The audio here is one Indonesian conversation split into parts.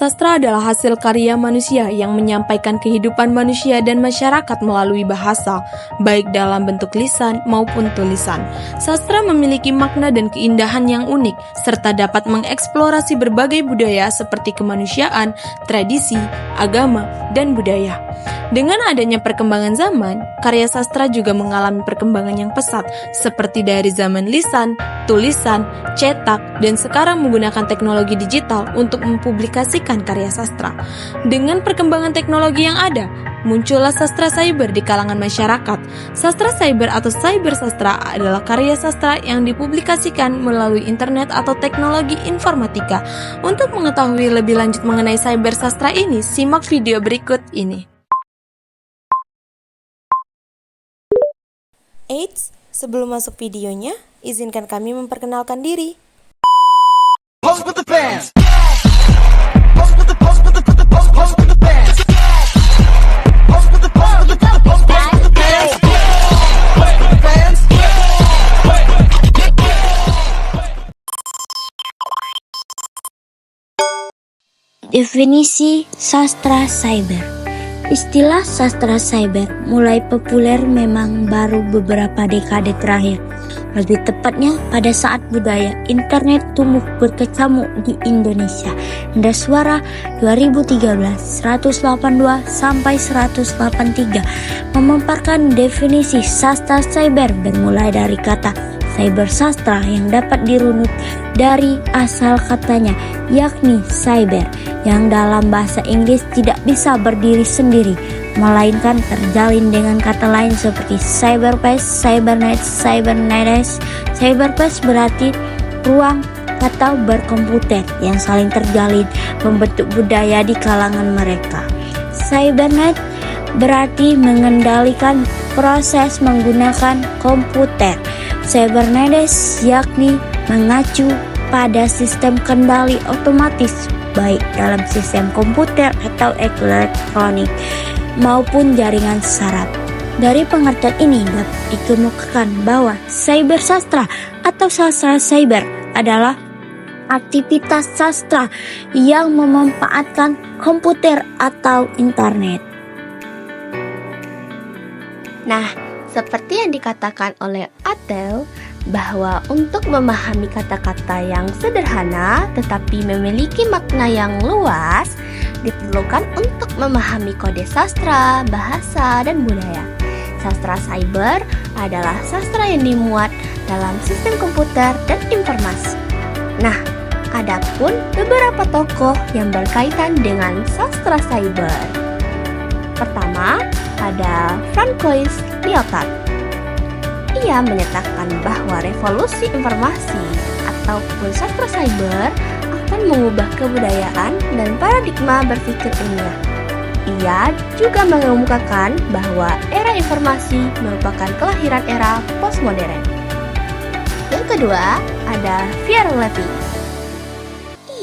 sastra adalah hasil karya manusia yang menyampaikan kehidupan manusia dan masyarakat melalui bahasa, baik dalam bentuk lisan maupun tulisan. Sastra memiliki makna dan keindahan yang unik, serta dapat mengeksplorasi berbagai budaya seperti kemanusiaan, tradisi, agama, dan budaya. Dengan adanya perkembangan zaman, karya sastra juga mengalami perkembangan yang pesat, seperti dari zaman lisan, tulisan, cetak, dan sekarang menggunakan teknologi digital untuk mempublikasikan karya sastra. Dengan perkembangan teknologi yang ada, muncullah sastra cyber di kalangan masyarakat. Sastra cyber atau cyber sastra adalah karya sastra yang dipublikasikan melalui internet atau teknologi informatika. Untuk mengetahui lebih lanjut mengenai cyber sastra ini, simak video berikut ini. Eits, sebelum masuk videonya, izinkan kami memperkenalkan diri. Pose with the fans. Definisi sastra cyber. Istilah sastra cyber mulai populer memang baru beberapa dekade terakhir. Lebih tepatnya pada saat budaya internet tumbuh berkecamuk di Indonesia. Indah Suara 2013 182 sampai 183 memamparkan definisi sastra cyber bermulai dari kata cyber sastra yang dapat dirunut dari asal katanya, yakni cyber, yang dalam bahasa Inggris tidak bisa berdiri sendiri, melainkan terjalin dengan kata lain seperti cyberspace, cybernet, cybernetics. Cyberspace berarti ruang atau berkomputer yang saling terjalin membentuk budaya di kalangan mereka. Cybernet berarti mengendalikan proses menggunakan komputer. Cybernetics yakni mengacu pada sistem kendali otomatis baik dalam sistem komputer atau elektronik maupun jaringan saraf. Dari pengertian ini dapat dikemukakan bahwa cyber sastra atau sastra cyber adalah aktivitas sastra yang memanfaatkan komputer atau internet. Nah, seperti yang dikatakan oleh Adele, bahwa untuk memahami kata-kata yang sederhana tetapi memiliki makna yang luas, diperlukan untuk memahami kode sastra, bahasa, dan budaya. Sastra cyber adalah sastra yang dimuat dalam sistem komputer dan informasi. Nah, adapun beberapa tokoh yang berkaitan dengan sastra cyber. Pertama, ada Francois Lyotard. Ia menyatakan bahwa revolusi informasi ataupun sastra cyber akan mengubah kebudayaan dan paradigma berpikir ilmiah. Ia juga mengemukakan bahwa era informasi merupakan kelahiran era postmodern. Yang kedua, ada Pierre Levy.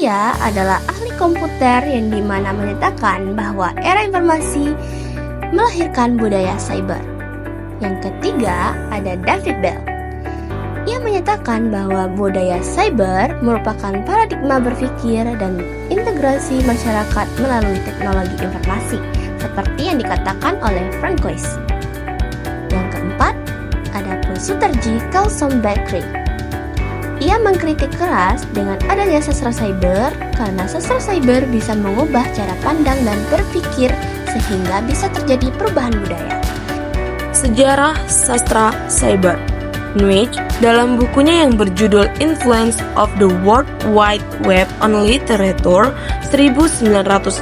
Ia adalah ahli komputer yang dimana menyatakan bahwa era informasi melahirkan budaya cyber. Yang ketiga, ada David Bell. Ia menyatakan bahwa budaya cyber merupakan paradigma berpikir dan integrasi masyarakat melalui teknologi informasi, seperti yang dikatakan oleh Francois. Yang keempat, ada Sutarji Kalsombekri. Ia mengkritik keras dengan adanya sastra cyber karena sastra cyber bisa mengubah cara pandang dan berpikir sehingga bisa terjadi perubahan budaya. Sejarah sastra cyber. Nwege dalam bukunya yang berjudul Influence of the World Wide Web on Literature 1997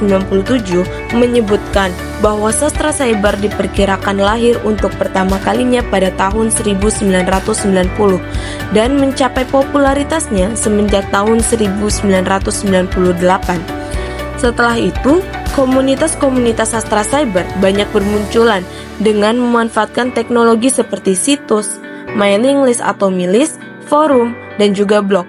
menyebutkan bahwa sastra cyber diperkirakan lahir untuk pertama kalinya pada tahun 1990 dan mencapai popularitasnya semenjak tahun 1998. Setelah itu, komunitas-komunitas sastra cyber banyak bermunculan dengan memanfaatkan teknologi seperti situs, mailing list atau milis, forum, dan juga blog.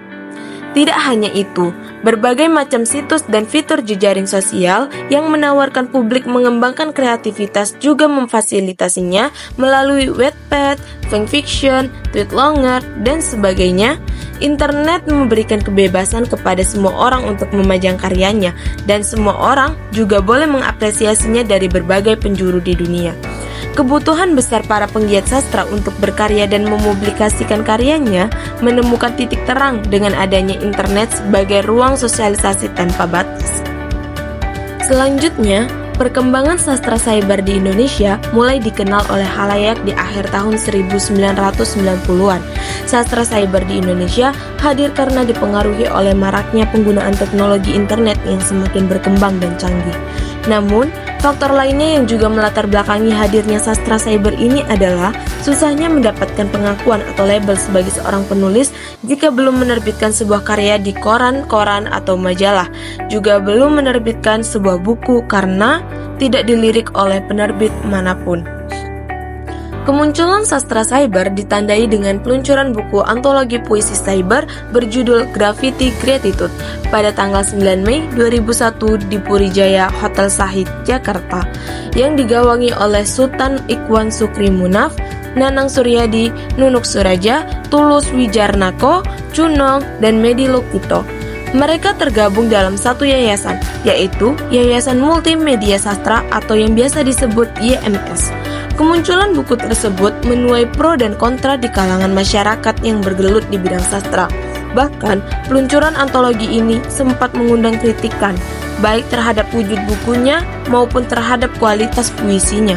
Tidak hanya itu, berbagai macam situs dan fitur jejaring sosial yang menawarkan publik mengembangkan kreativitas juga memfasilitasinya melalui Wattpad, fanfiction, tweet longer, dan sebagainya. Internet memberikan kebebasan kepada semua orang untuk memajang karyanya, dan semua orang juga boleh mengapresiasinya dari berbagai penjuru di dunia. Kebutuhan besar para penggiat sastra untuk berkarya dan mempublikasikan karyanya menemukan titik terang dengan adanya internet sebagai ruang sosialisasi tanpa batas. Selanjutnya, perkembangan sastra cyber di Indonesia mulai dikenal oleh khalayak di akhir tahun 1990-an. Sastra cyber di Indonesia hadir karena dipengaruhi oleh maraknya penggunaan teknologi internet yang semakin berkembang dan canggih. Namun, faktor lainnya yang juga melatar belakangi hadirnya sastra cyber ini adalah susahnya mendapatkan pengakuan atau label sebagai seorang penulis jika belum menerbitkan sebuah karya di koran atau majalah, juga belum menerbitkan sebuah buku karena tidak dilirik oleh penerbit manapun. Kemunculan sastra cyber ditandai dengan peluncuran buku antologi puisi cyber berjudul Graffiti Gratitude pada tanggal 9 Mei 2001 di Puri Jaya Hotel Sahid, Jakarta, yang digawangi oleh Sultan Ikhwan Sukri Munaf, Nanang Suryadi, Nunuk Suraja, Tulus Wijarnako, Cunong, dan Medi Lukito. Mereka tergabung dalam satu yayasan, yaitu Yayasan Multimedia Sastra atau yang biasa disebut YMS. Kemunculan buku tersebut menuai pro dan kontra di kalangan masyarakat yang bergelut di bidang sastra. Bahkan, peluncuran antologi ini sempat mengundang kritikan, baik terhadap wujud bukunya maupun terhadap kualitas puisinya.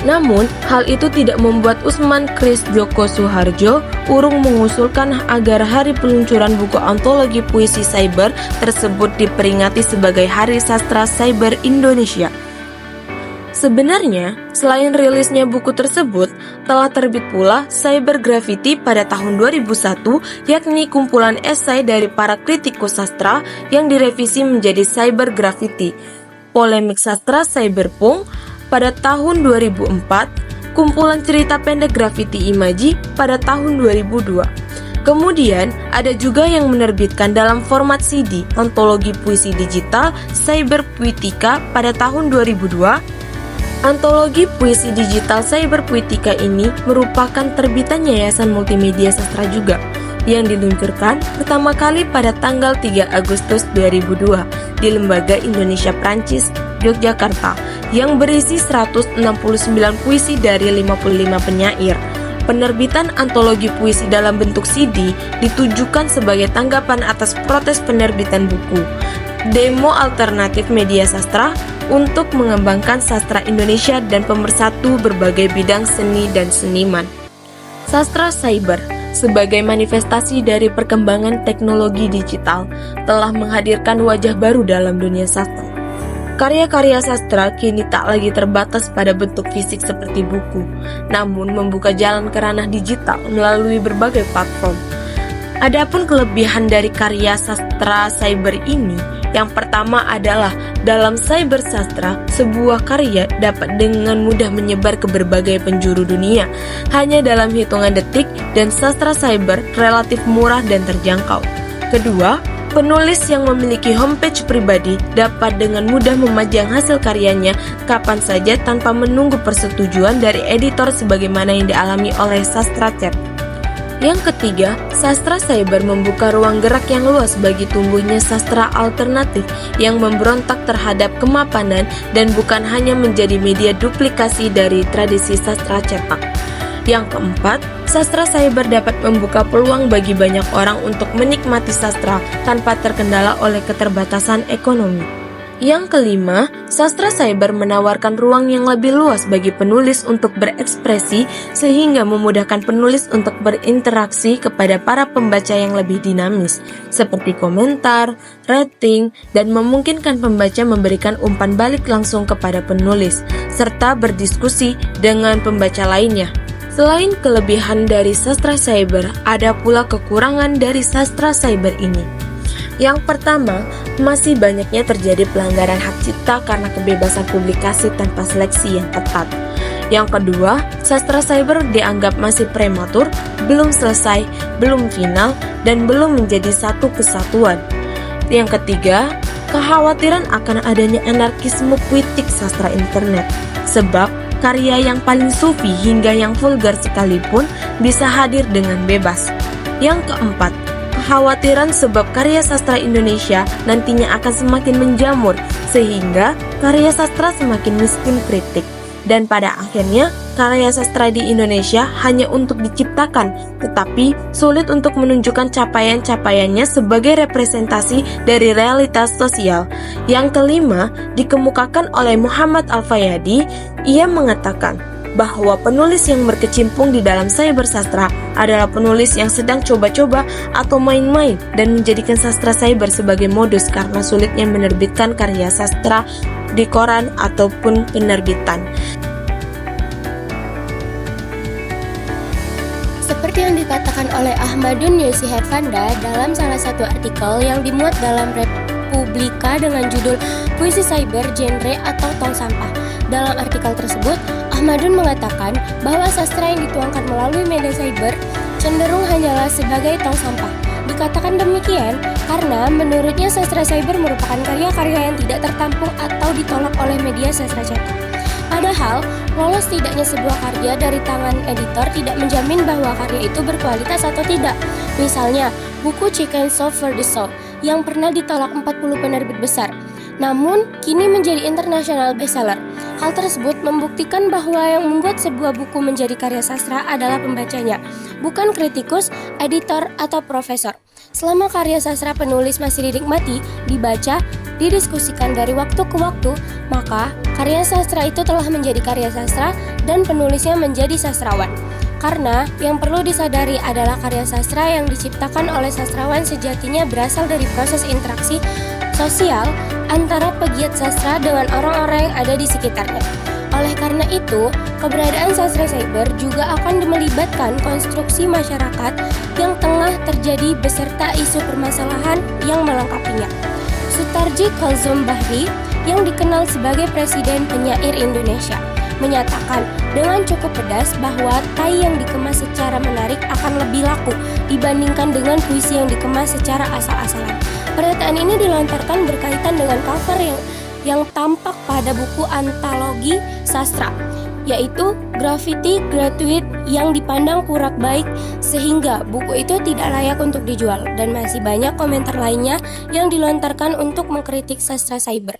Namun, hal itu tidak membuat Usman Kris Joko Suharjo urung mengusulkan agar hari peluncuran buku antologi puisi cyber tersebut diperingati sebagai Hari Sastra Cyber Indonesia. Sebenarnya, selain rilisnya buku tersebut, telah terbit pula Cyber Graffiti pada tahun 2001, yakni kumpulan esai dari para kritikus sastra yang direvisi menjadi Cyber Graffiti. Polemik Sastra Cyberpunk pada tahun 2004, kumpulan cerita pendek Graffiti Imaji pada tahun 2002. Kemudian, ada juga yang menerbitkan dalam format CD, antologi puisi digital Cyber Puitika pada tahun 2002. Antologi puisi digital Cyber Puitika ini merupakan terbitan Yayasan Multimedia Sastra juga, yang diluncurkan pertama kali pada tanggal 3 Agustus 2002 di Lembaga Indonesia Prancis, Yogyakarta, yang berisi 169 puisi dari 55 penyair. Penerbitan antologi puisi dalam bentuk CD ditujukan sebagai tanggapan atas protes penerbitan buku Demo Alternatif Media Sastra untuk mengembangkan sastra Indonesia dan pemersatu berbagai bidang seni dan seniman. Sastra cyber sebagai manifestasi dari perkembangan teknologi digital telah menghadirkan wajah baru dalam dunia sastra. Karya-karya sastra kini tak lagi terbatas pada bentuk fisik seperti buku, namun membuka jalan ke ranah digital melalui berbagai platform. Adapun kelebihan dari karya sastra cyber ini, yang pertama adalah dalam cyber sastra, sebuah karya dapat dengan mudah menyebar ke berbagai penjuru dunia hanya dalam hitungan detik, dan sastra cyber relatif murah dan terjangkau. Kedua, penulis yang memiliki homepage pribadi dapat dengan mudah memajang hasil karyanya kapan saja tanpa menunggu persetujuan dari editor sebagaimana yang dialami oleh sastra chat. Yang ketiga, sastra cyber membuka ruang gerak yang luas bagi tumbuhnya sastra alternatif yang memberontak terhadap kemapanan dan bukan hanya menjadi media duplikasi dari tradisi sastra cetak. Yang keempat, sastra cyber dapat membuka peluang bagi banyak orang untuk menikmati sastra tanpa terkendala oleh keterbatasan ekonomi. Yang kelima, sastra cyber menawarkan ruang yang lebih luas bagi penulis untuk berekspresi sehingga memudahkan penulis untuk berinteraksi kepada para pembaca yang lebih dinamis, seperti komentar, rating, dan memungkinkan pembaca memberikan umpan balik langsung kepada penulis, serta berdiskusi dengan pembaca lainnya. Selain kelebihan dari sastra cyber, ada pula kekurangan dari sastra cyber ini. Yang pertama, masih banyaknya terjadi pelanggaran hak cipta karena kebebasan publikasi tanpa seleksi yang ketat. Yang kedua, sastra cyber dianggap masih prematur, belum selesai, belum final, dan belum menjadi satu kesatuan. Yang ketiga, kekhawatiran akan adanya anarkisme puitik sastra internet. Sebab karya yang paling sufi hingga yang vulgar sekalipun bisa hadir dengan bebas. Yang keempat, kekhawatiran sebab karya sastra Indonesia nantinya akan semakin menjamur sehingga karya sastra semakin miskin kritik. Dan pada akhirnya, karya sastra di Indonesia hanya untuk diciptakan, tetapi sulit untuk menunjukkan capaian-capaiannya sebagai representasi dari realitas sosial. Yang kelima, dikemukakan oleh Muhammad Al-Fayadi. Ia mengatakan bahwa penulis yang berkecimpung di dalam cybersastra adalah penulis yang sedang coba-coba atau main-main dan menjadikan sastra cyber sebagai modus karena sulitnya menerbitkan karya sastra di koran ataupun penerbitan. Seperti yang dikatakan oleh Ahmadun Yesi Herfanda dalam salah satu artikel yang dimuat dalam Republika dengan judul Puisi Cyber, Genre atau Tong Sampah. Dalam artikel tersebut, Ahmadun mengatakan bahwa sastra yang dituangkan melalui media cyber cenderung hanyalah sebagai tong sampah. Dikatakan demikian karena menurutnya sastra cyber merupakan karya-karya yang tidak tertampung atau ditolak oleh media sastra cetak. Padahal, lolos tidaknya sebuah karya dari tangan editor tidak menjamin bahwa karya itu berkualitas atau tidak. Misalnya, buku Chicken Soup for the Soul yang pernah ditolak 40 penerbit besar, namun kini menjadi international bestseller. Hal tersebut membuktikan bahwa yang membuat sebuah buku menjadi karya sastra adalah pembacanya, bukan kritikus, editor, atau profesor. Selama karya sastra penulis masih dinikmati, dibaca, didiskusikan dari waktu ke waktu, maka karya sastra itu telah menjadi karya sastra dan penulisnya menjadi sastrawan. Karena yang perlu disadari adalah karya sastra yang diciptakan oleh sastrawan sejatinya berasal dari proses interaksi sosial antara pegiat sastra dengan orang-orang yang ada di sekitarnya. Oleh karena itu, keberadaan sastra cyber juga akan melibatkan konstruksi masyarakat yang tengah terjadi beserta isu permasalahan yang melengkapinya. Sutarji Kazum Bahri yang dikenal sebagai Presiden Penyair Indonesia menyatakan dengan cukup pedas bahwa tai yang dikemas secara menarik akan lebih laku dibandingkan dengan puisi yang dikemas secara asal-asalan. Pernyataan ini dilontarkan berkaitan dengan cover yang tampak pada buku antologi sastra, yaitu Graffiti Gratuit yang dipandang kurang baik sehingga buku itu tidak layak untuk dijual, dan masih banyak komentar lainnya yang dilontarkan untuk mengkritik sastra cyber.